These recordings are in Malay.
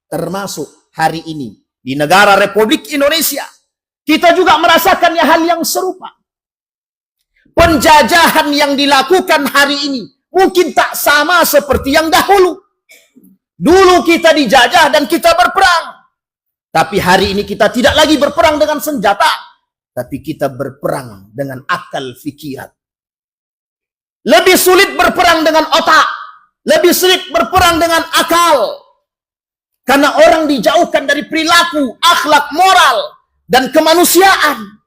termasuk hari ini di negara Republik Indonesia, kita juga merasakan hal yang serupa. Penjajahan yang dilakukan hari ini mungkin tak sama seperti yang dahulu. Dulu kita dijajah dan kita berperang. Tapi hari ini kita tidak lagi berperang dengan senjata, tapi kita berperang dengan akal fikiran. Lebih sulit berperang dengan otak, lebih sulit berperang dengan akal. Karena orang dijauhkan dari perilaku, akhlak, moral, dan kemanusiaan.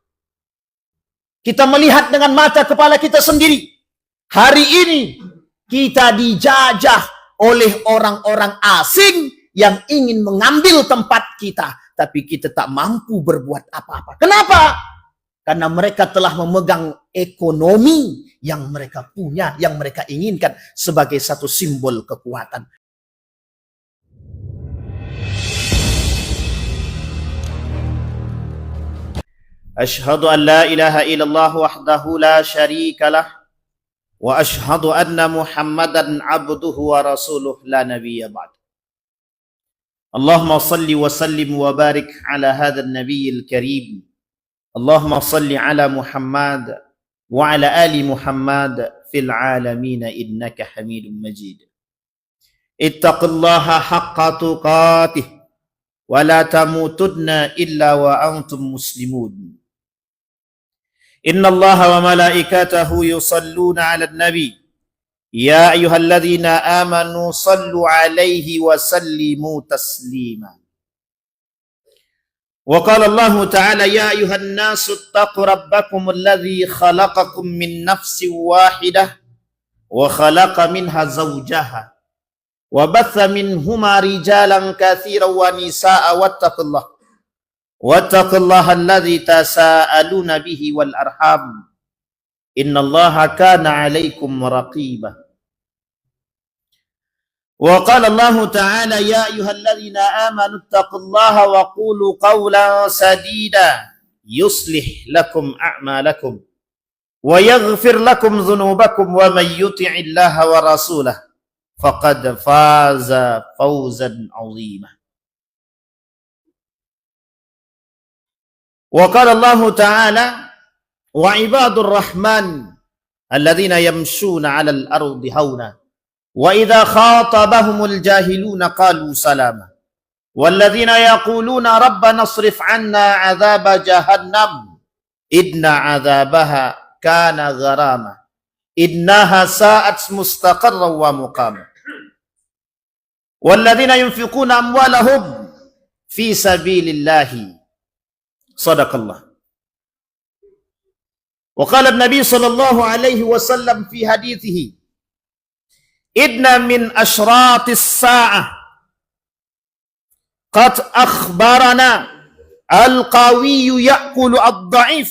Kita melihat dengan mata kepala kita sendiri. Hari ini kita dijajah oleh orang-orang asing yang ingin mengambil tempat kita, tapi kita tak mampu berbuat apa-apa. Kenapa? Karena mereka telah memegang ekonomi yang mereka punya, yang mereka inginkan sebagai satu simbol kekuatan. Asyhadu an la ilaha illallah wahdahu la syarika lah wa asyhadu anna Muhammadan abduhu wa rasuluh la nabiyya ba'd. Allahumma salli wa sallim wa barik ala hadha an-nabiyyil karim. Allahumma salli ala Muhammad wa ala ali Muhammad fil alamin innaka Hamidum Majid. Ittaqillaha haqqa tuqatih wa la tamutunna illa wa antum muslimun. Inna Allaha wa malaikatahu yusalluna 'alan nabi. Ya ayyuhalladzina amanu sallu 'alaihi wa sallimu taslima. Wa qala Allah ta'ala ya ayyuhan nasu ittaqu rabbakum alladzi khalaqakum min nafsin wahidah wa khalaqa minha zawjaha wa batha minhuma rijalan katsiran wa nisaa'a wattaqullaha alladzi tasaaluna bihi wal arham innallaha kana 'alaikum raqiba. Wa qala Allah ta'ala ya ayyuhalladzina amanu ittaqullaha wa qulu qawlan sadida yuslih lakum a'malakum wa yaghfir lakum dhunubakum wa man yuti'illaha wa rasulahu faqad faza fawzan 'azima. Wa qala Allah ta'ala wa ibadur rahman alladzina yamshuna 'alal ardi hauna wa idza khatabahumul jahiluna qalu salama walladzina yaquluna rabbana asrif 'anna 'adzaba jahannam inna 'adzabaha kana gharama innaha sa'at mustaqarran wa muqama walladzina yunfiquna amwalahum fi sabilillahi sadaqallah. Wa qala an-nabi sallallahu alaihi wasallam fi hadithihi inna min ashratis sa'ah qad akhbarana al-qawiyyu ya'kulu ad-da'if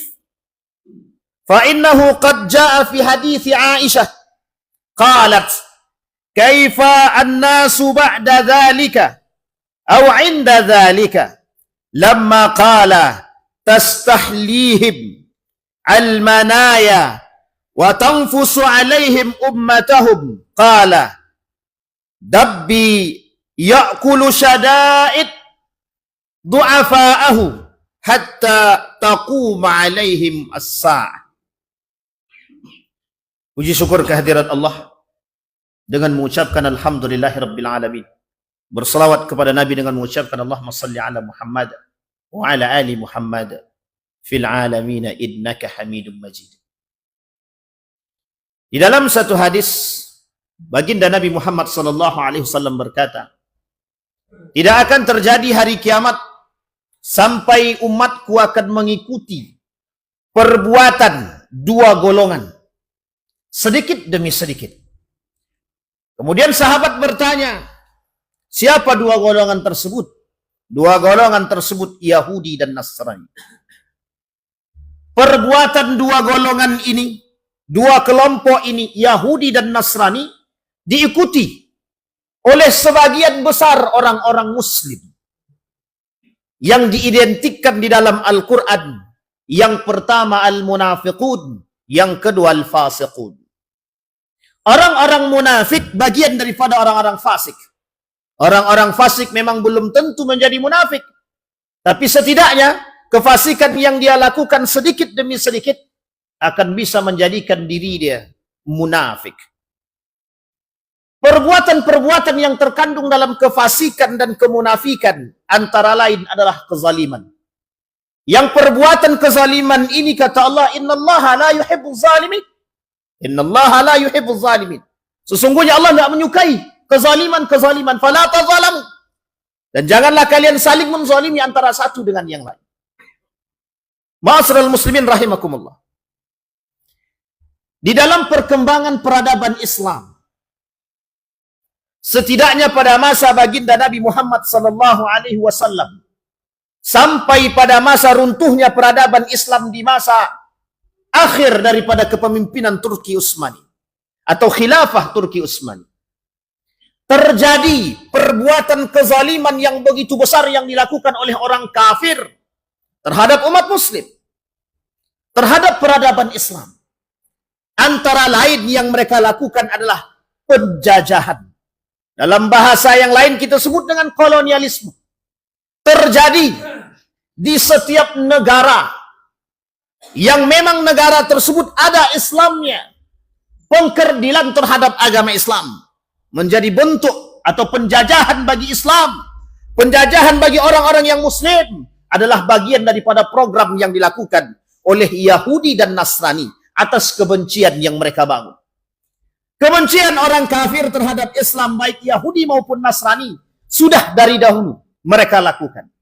fa innahu qad jaa fi hadithi Aisyah qalat kaifa an-nasu ba'da dhalika aw 'inda dhalika lamma qala tastahlihim al-manaya wa tanfusu alaihim ummatahum qala dabbi ya'kulu syada'id du'afa'ahu hatta taquma alaihim as-sa'ah. Puji syukur kehadirat Allah dengan mengucapkan alhamdulillahi rabbil alamin. Berselawat kepada Nabi dengan mengucapkan Allahumma salli ala Muhammad wa ala ali Muhammad fil alamin innaka Hamidum Majid. Di dalam satu hadis baginda Nabi Muhammad sallallahu alaihi wasallam berkata, tidak akan terjadi hari kiamat sampai umatku akan mengikuti perbuatan dua golongan sedikit demi sedikit. Kemudian sahabat bertanya, siapa dua golongan tersebut? Dua golongan tersebut Yahudi dan Nasrani. Perbuatan dua golongan ini, dua kelompok ini, Yahudi dan Nasrani, diikuti oleh sebagian besar orang-orang Muslim yang diidentikan di dalam Al-Quran. Yang pertama al-munafiqun, yang kedua al-fasiqun. Orang-orang munafik bagian daripada orang-orang fasik. Orang-orang fasik memang belum tentu menjadi munafik. Tapi setidaknya kefasikan yang dia lakukan sedikit demi sedikit akan bisa menjadikan diri dia munafik. Perbuatan-perbuatan yang terkandung dalam kefasikan dan kemunafikan antara lain adalah kezaliman. Yang perbuatan kezaliman ini kata Allah, innallaha la yuhibbuz zalimin. Innallaha la yuhibbuz zalimin. Sesungguhnya Allah tidak menyukai kezaliman-kezaliman. Fala tazalamu. Dan janganlah kalian saling menzalimi antara satu dengan yang lain. Ma'asyiral muslimin rahimakumullah. Di dalam perkembangan peradaban Islam, setidaknya pada masa baginda Nabi Muhammad sallallahu alaihi wasallam sampai pada masa runtuhnya peradaban Islam di masa akhir daripada kepemimpinan Turki Utsmani atau khilafah Turki Utsmani, terjadi perbuatan kezaliman yang begitu besar yang dilakukan oleh orang kafir terhadap umat muslim, terhadap peradaban Islam. Antara lain yang mereka lakukan adalah penjajahan. Dalam bahasa yang lain kita sebut dengan kolonialisme. Terjadi di setiap negara yang memang negara tersebut ada Islamnya. Pengkerdilan terhadap agama Islam menjadi bentuk atau penjajahan bagi Islam. Penjajahan bagi orang-orang yang muslim adalah bagian daripada program yang dilakukan oleh Yahudi dan Nasrani atas kebencian yang mereka bangun. Kebencian orang kafir terhadap Islam baik Yahudi maupun Nasrani sudah dari dahulu mereka lakukan.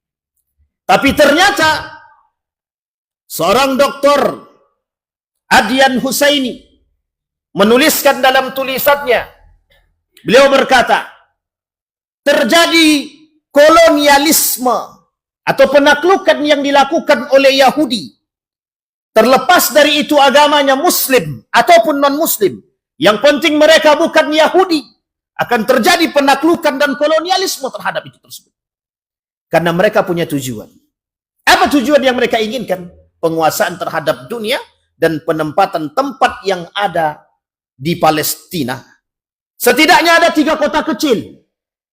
Tapi ternyata seorang doktor Adyan Husaini menuliskan dalam tulisannya, beliau berkata, terjadi kolonialisme atau penaklukan yang dilakukan oleh Yahudi. Terlepas dari itu agamanya Muslim ataupun non-Muslim. Yang penting mereka bukan Yahudi. Akan terjadi penaklukan dan kolonialisme terhadap itu tersebut. Karena mereka punya tujuan. Apa tujuan yang mereka inginkan? Penguasaan terhadap dunia dan penempatan tempat yang ada di Palestina. Setidaknya ada 3 kota kecil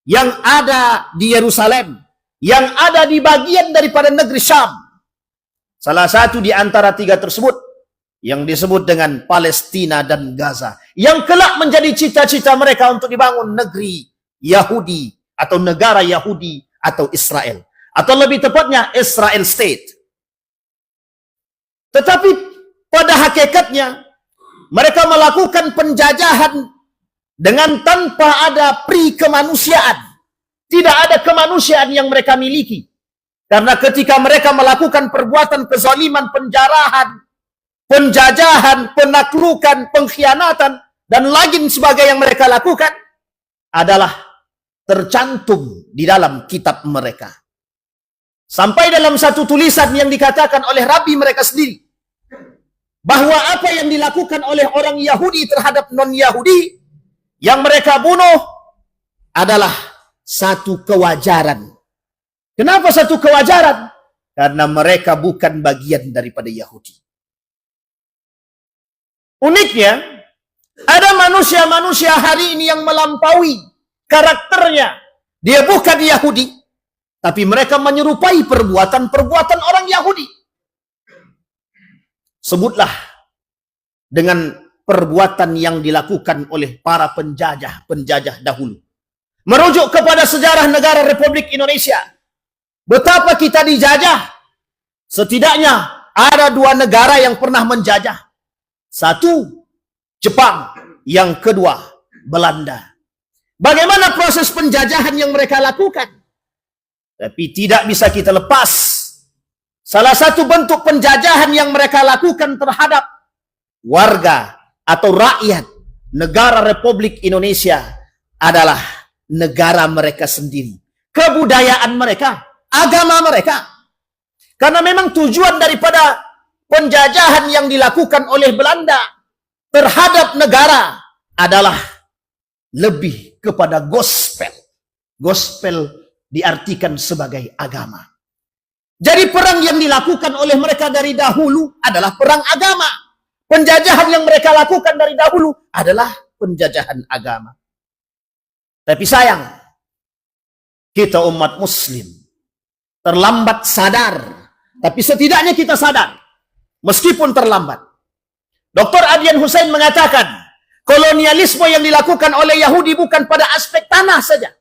yang ada di Yerusalem, yang ada di bagian daripada negeri Syam. Salah satu di antara 3 tersebut yang disebut dengan Palestina dan Gaza, yang kelak menjadi cita-cita mereka untuk dibangun negeri Yahudi atau negara Yahudi atau Israel, atau lebih tepatnya Israel State. Tetapi pada hakikatnya mereka melakukan penjajahan dengan tanpa ada kemanusiaan. Tidak ada kemanusiaan yang mereka miliki. Karena ketika mereka melakukan perbuatan kezaliman, penjarahan, penjajahan, penaklukan, pengkhianatan, dan lain sebagainya yang mereka lakukan adalah tercantum di dalam kitab mereka. Sampai dalam satu tulisan yang dikatakan oleh Rabi mereka sendiri, bahwa apa yang dilakukan oleh orang Yahudi terhadap non-Yahudi yang mereka bunuh adalah satu kewajaran. Kenapa satu kewajaran? Karena mereka bukan bagian daripada Yahudi. Uniknya, ada manusia-manusia hari ini yang melampaui karakternya. Dia bukan Yahudi, tapi mereka menyerupai perbuatan-perbuatan orang Yahudi. Sebutlah dengan perbuatan yang dilakukan oleh para penjajah dahulu. Merujuk kepada sejarah negara Republik Indonesia. Betapa kita dijajah. Setidaknya ada 2 negara yang pernah menjajah. Satu, Jepang. Yang kedua, Belanda. Bagaimana proses penjajahan yang mereka lakukan? Tapi tidak bisa kita lepas. Salah satu bentuk penjajahan yang mereka lakukan terhadap warga atau rakyat negara Republik Indonesia adalah negara mereka sendiri. Kebudayaan mereka. Agama mereka. Karena memang tujuan daripada penjajahan yang dilakukan oleh Belanda terhadap negara adalah lebih kepada gospel. Gospel diartikan sebagai agama. Jadi perang yang dilakukan oleh mereka dari dahulu adalah perang agama. Penjajahan yang mereka lakukan dari dahulu adalah penjajahan agama. Tapi sayang, Kita umat muslim terlambat sadar, tapi setidaknya kita sadar meskipun terlambat. Dr. Adrian Hussein mengatakan kolonialisme yang dilakukan oleh Yahudi bukan pada aspek tanah saja,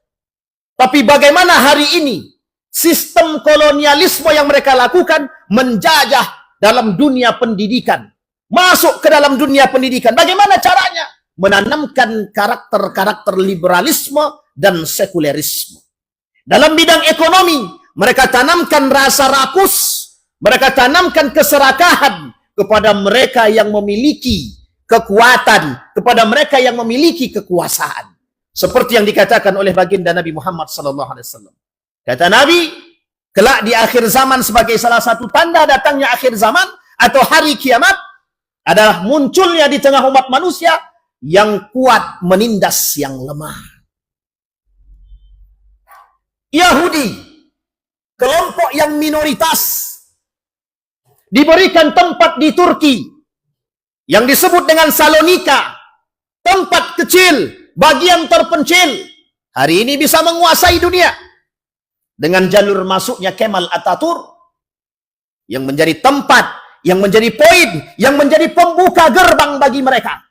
tapi bagaimana hari ini sistem kolonialisme yang mereka lakukan menjajah dalam dunia pendidikan, masuk ke dalam dunia pendidikan. Bagaimana caranya? Menanamkan karakter-karakter liberalisme dan sekulerisme. Dalam bidang ekonomi, mereka tanamkan rasa rakus, mereka tanamkan keserakahan kepada mereka yang memiliki kekuatan, kepada mereka yang memiliki kekuasaan. Seperti yang dikatakan oleh baginda Nabi Muhammad SAW. Kata Nabi, kelak di akhir zaman sebagai salah satu tanda datangnya akhir zaman atau hari kiamat adalah munculnya di tengah umat manusia yang kuat menindas yang lemah. Yahudi, kelompok yang minoritas, diberikan tempat di Turki yang disebut dengan Salonika, tempat kecil, bagian terpencil, hari ini bisa menguasai dunia dengan jalur masuknya Kemal Atatürk yang menjadi tempat, yang menjadi poin, yang menjadi pembuka gerbang bagi mereka.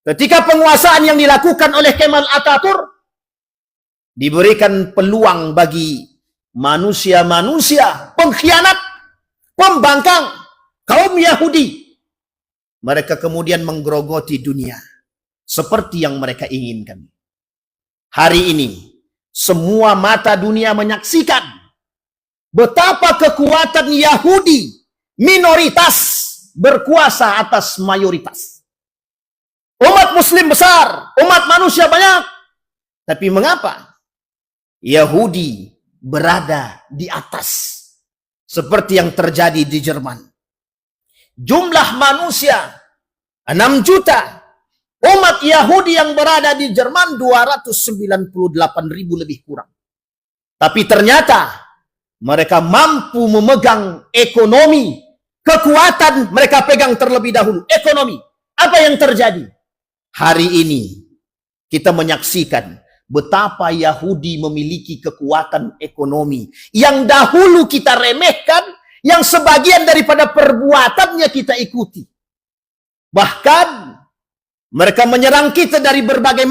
Ketika penguasaan yang dilakukan oleh Kemal Atatürk, diberikan peluang bagi manusia-manusia pengkhianat, pembangkang, kaum Yahudi. Mereka kemudian menggerogoti dunia seperti yang mereka inginkan. Hari ini, semua mata dunia menyaksikan betapa kekuatan Yahudi minoritas berkuasa atas mayoritas. Umat muslim besar, umat manusia banyak. Tapi mengapa Yahudi berada di atas? Seperti yang terjadi di Jerman. Jumlah manusia 6 juta. Umat Yahudi yang berada di Jerman 298.000 lebih kurang. Tapi ternyata mereka mampu memegang ekonomi. Kekuatan mereka pegang terlebih dahulu. Ekonomi. Apa yang terjadi? Hari ini kita menyaksikan betapa Yahudi memiliki kekuatan ekonomi yang dahulu kita remehkan, yang sebagian daripada perbuatannya kita ikuti. Bahkan mereka menyerang kita dari berbagai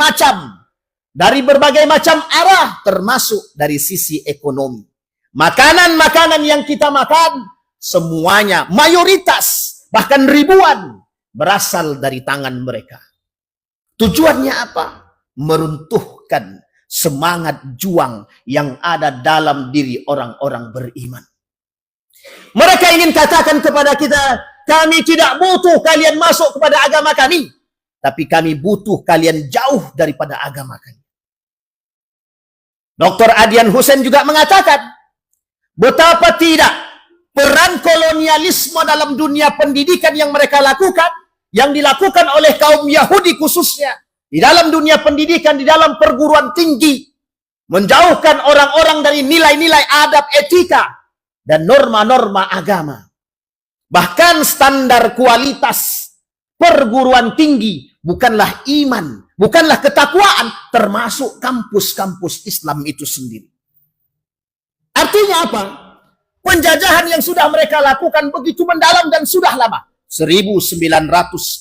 macam arah, termasuk dari sisi ekonomi. Makanan-makanan yang kita makan semuanya, mayoritas, bahkan ribuan, berasal dari tangan mereka. Tujuannya apa? Meruntuhkan semangat juang yang ada dalam diri orang-orang beriman. Mereka ingin katakan kepada kita, kami tidak butuh kalian masuk kepada agama kami, tapi kami butuh kalian jauh daripada agama kami. Dr. Adrian Hussein juga mengatakan, betapa tidak peran kolonialisme dalam dunia pendidikan yang mereka lakukan, yang dilakukan oleh kaum Yahudi khususnya, di dalam dunia pendidikan, di dalam perguruan tinggi, menjauhkan orang-orang dari nilai-nilai adab, etika, dan norma-norma agama. Bahkan standar kualitas perguruan tinggi bukanlah iman, bukanlah ketakwaan, termasuk kampus-kampus Islam itu sendiri. Artinya apa? Penjajahan yang sudah mereka lakukan begitu mendalam dan sudah lama. 1925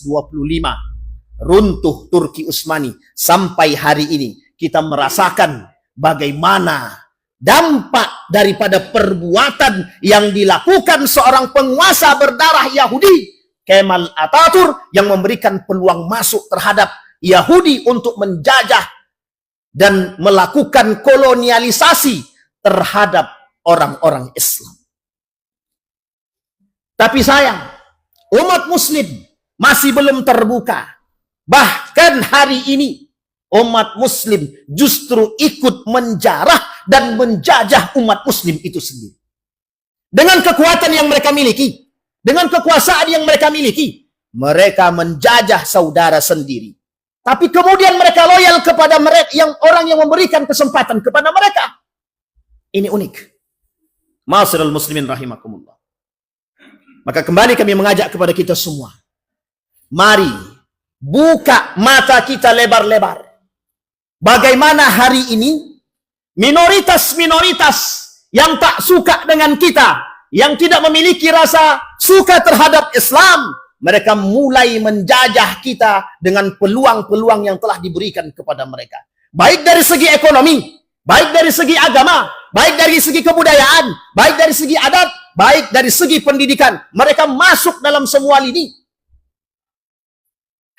runtuh Turki Utsmani, sampai hari ini kita merasakan bagaimana dampak daripada perbuatan yang dilakukan seorang penguasa berdarah Yahudi, Kemal Atatürk, yang memberikan peluang masuk terhadap Yahudi untuk menjajah dan melakukan kolonialisasi terhadap orang-orang Islam. Tapi sayang, umat muslim masih belum terbuka. Bahkan hari ini umat muslim justru ikut menjarah dan menjajah umat muslim itu sendiri. Dengan kekuatan yang mereka miliki, dengan kekuasaan yang mereka miliki, mereka menjajah saudara sendiri. Tapi kemudian mereka loyal kepada mereka, yang orang yang memberikan kesempatan kepada mereka. Ini unik. Ma'asyiral muslimin rahimakumullah. Maka kembali kami mengajak kepada kita semua. Mari buka mata kita lebar-lebar. Bagaimana hari ini minoritas-minoritas yang tak suka dengan kita, yang tidak memiliki rasa suka terhadap Islam, mereka mulai menjajah kita dengan peluang-peluang yang telah diberikan kepada mereka. Baik dari segi ekonomi, baik dari segi agama, baik dari segi kebudayaan, baik dari segi adat, baik dari segi pendidikan. Mereka masuk dalam semua lini.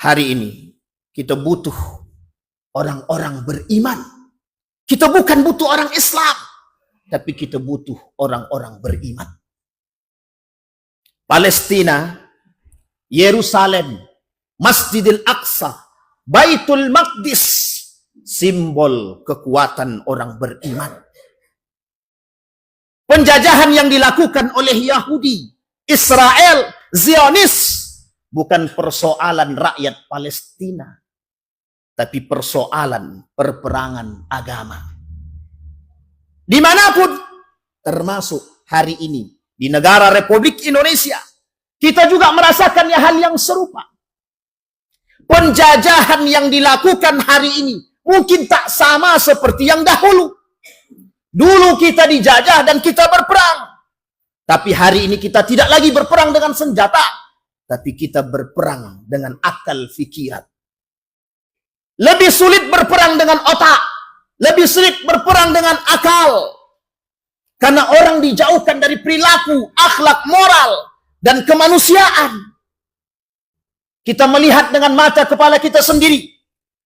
Hari ini kita butuh orang-orang beriman. Kita bukan butuh orang Islam, tapi kita butuh orang-orang beriman. Palestina, Yerusalem, Masjidil Aqsa, Baitul Maqdis, simbol kekuatan orang beriman. Penjajahan yang dilakukan oleh Yahudi, Israel, Zionis, bukan persoalan rakyat Palestina, tapi persoalan perperangan agama. Dimanapun, termasuk hari ini, di negara Republik Indonesia, kita juga merasakan hal yang serupa. Penjajahan yang dilakukan hari ini mungkin tak sama seperti yang dahulu. Dulu kita dijajah dan kita berperang. Tapi hari ini kita tidak lagi berperang dengan senjata, tapi kita berperang dengan akal fikiran. Lebih sulit berperang dengan otak, lebih sulit berperang dengan akal. Karena orang dijauhkan dari perilaku, akhlak, moral, dan kemanusiaan. Kita melihat dengan mata kepala kita sendiri.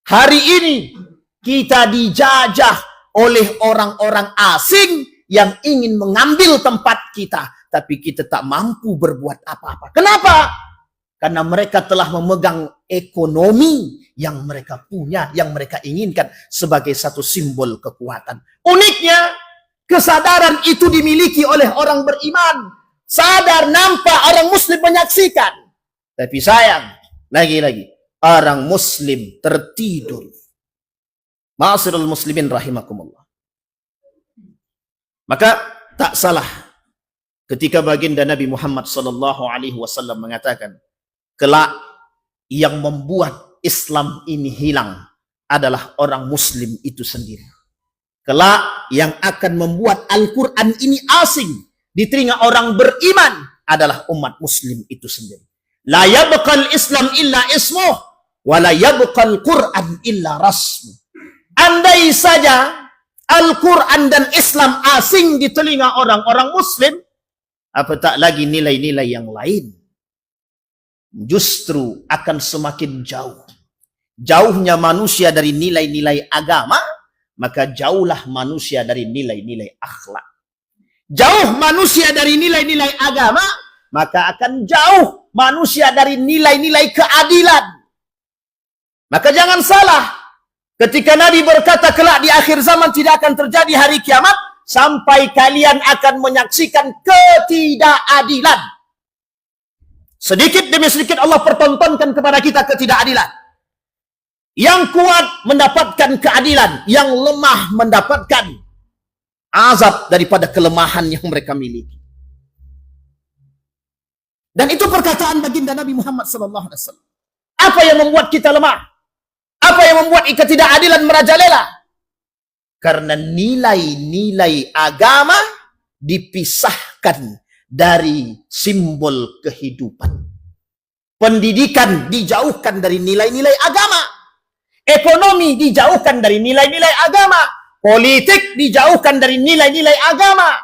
Hari ini kita dijajah oleh orang-orang asing yang ingin mengambil tempat kita, tapi kita tak mampu berbuat apa-apa. Kenapa? Karena mereka telah memegang ekonomi yang mereka punya, yang mereka inginkan sebagai satu simbol kekuatan. Uniknya, kesadaran itu dimiliki oleh orang beriman. Sadar, nampak, orang muslim menyaksikan. Tapi sayang, lagi-lagi, orang muslim tertidur. Ma'asyiral muslimin rahimakumullah. Maka tak salah ketika baginda Nabi Muhammad SAW mengatakan, kelak yang membuat Islam ini hilang adalah orang muslim itu sendiri. Kelak yang akan membuat Al-Quran ini asing di telinga orang beriman adalah umat muslim itu sendiri. La yabqal Islam illa ismuh, wa la yabqal Quran illa rasmuh. Andai saja Al-Quran dan Islam asing di telinga orang-orang muslim, apa tak lagi nilai-nilai yang lain justru akan semakin jauh. Jauhnya manusia dari nilai-nilai agama, maka jauhlah manusia dari nilai-nilai akhlak. Jauh manusia dari nilai-nilai agama, maka akan jauh manusia dari nilai-nilai keadilan. Maka jangan salah, ketika Nabi berkata kelak di akhir zaman tidak akan terjadi hari kiamat, sampai kalian akan menyaksikan ketidakadilan. Sedikit demi sedikit Allah pertontonkan kepada kita ketidakadilan. Yang kuat mendapatkan keadilan, yang lemah mendapatkan azab daripada kelemahan yang mereka miliki. Dan itu perkataan baginda Nabi Muhammad SAW. Apa yang membuat kita lemah? Apa yang membuat ketidakadilan merajalela? Karena nilai-nilai agama dipisahkan dari simbol kehidupan. Pendidikan dijauhkan dari nilai-nilai agama. Ekonomi dijauhkan dari nilai-nilai agama. Politik dijauhkan dari nilai-nilai agama.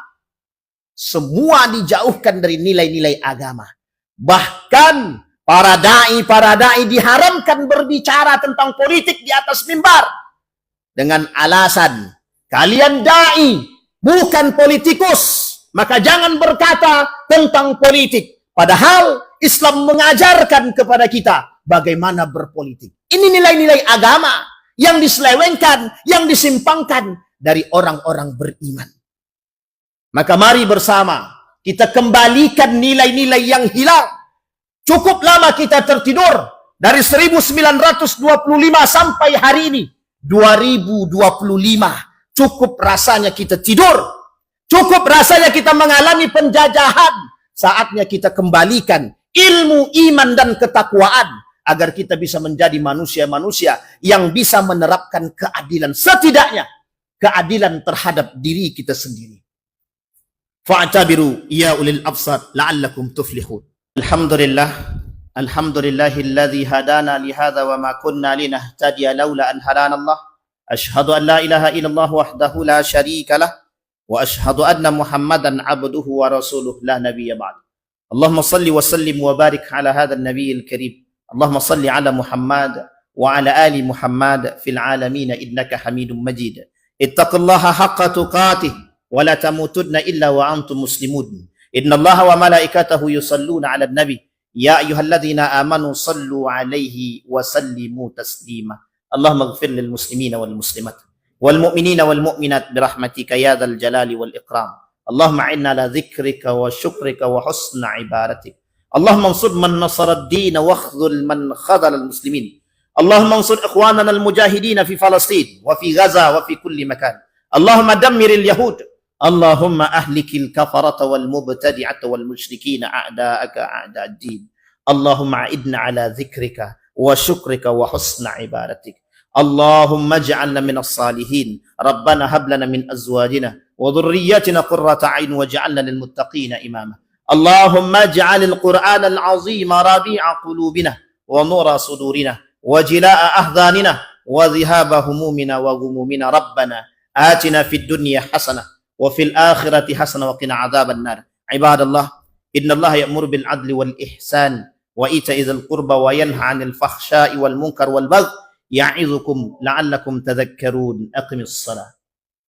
Semua dijauhkan dari nilai-nilai agama. Bahkan para dai diharamkan berbicara tentang politik di atas mimbar dengan alasan kalian dai bukan politikus, maka jangan berkata tentang politik. Padahal Islam mengajarkan kepada kita bagaimana berpolitik. Ini nilai-nilai agama yang diselewengkan, yang disimpangkan dari orang-orang beriman. Maka mari bersama kita kembalikan nilai-nilai yang hilang. Cukup lama kita tertidur. Dari 1925 sampai hari ini 2025. Cukup rasanya kita tidur. Cukup rasanya kita mengalami penjajahan. Saatnya kita kembalikan ilmu, iman, dan ketakwaan agar kita bisa menjadi manusia-manusia yang bisa menerapkan keadilan. Setidaknya keadilan terhadap diri kita sendiri. Fa'tabiru ya ulil absar la'allakum tuflihun. Alhamdulillah, alhamdulillahilladzi hadana li hadza wa ma kunna linahtadiya laula an hadana Allah. Ashhadu an la ilaha illallah wahdahu la syarika lah wa ashhadu anna Muhammadan abduhu wa rasuluh la nabiyya ba'd. Allahumma salli wa sallim wa barik ala hadzal nabiyil karim. Allahumma salli ala Muhammad wa ala ali Muhammad fil alamin innaka Hamidum Majid. Ittaqullaha haqqa tuqatih wa la tamutunna illa wa antum muslimun. Innallaha wa malaikatahu yusalluna 'alan nabi ya ayyuhalladzina amanu sallu 'alaihi wa sallimu taslima. Allahumma ighfir lil muslimina wal muslimat wal mu'minina wal mu'minat bi rahmatika ya dzal jalali wal ikram. Allahumma inna ala dzikrika wa syukrika wa husna ibadatik. Allahumma ansur man nasara ad-din wa khzul man khadhala al-muslimin. Allahumma ansur ikhwanana al-mujahidin fi Falastin wa fi Gaza wa fi kulli makan. Allahumma dammir al-yahud. Allahumma ahlikil kafarata wal mubtadi'ata wal musyrikin a'da'aka a'da' ad-din. Allahumma a'idna ala dzikrika wa syukrika wa husna ibadatik. Allahumma ij'alna minas salihin. Rabbana hab lana min azwajina wa dhurriyyatina qurrata a'yun waj'alna lil muttaqina imama. Allahumma ij'alil Qur'ana al-'azima rabi'a qulubina wa nura sudurina wa jilaa'a ahzanina wa dhihaba humumina wa ghumumina. Rabbana atina fid dunya hasanah wa fil akhirati hasanah wa qina 'adzaban nar. Ibadallah, innallaha ya'muru bil 'adli wal ihsan wa ita'i dzil qurba wa yanha 'anil fakhsha'i wal munkar wal baghi ya'izukum la'allakum tadhakkarun. Aqimis shalah.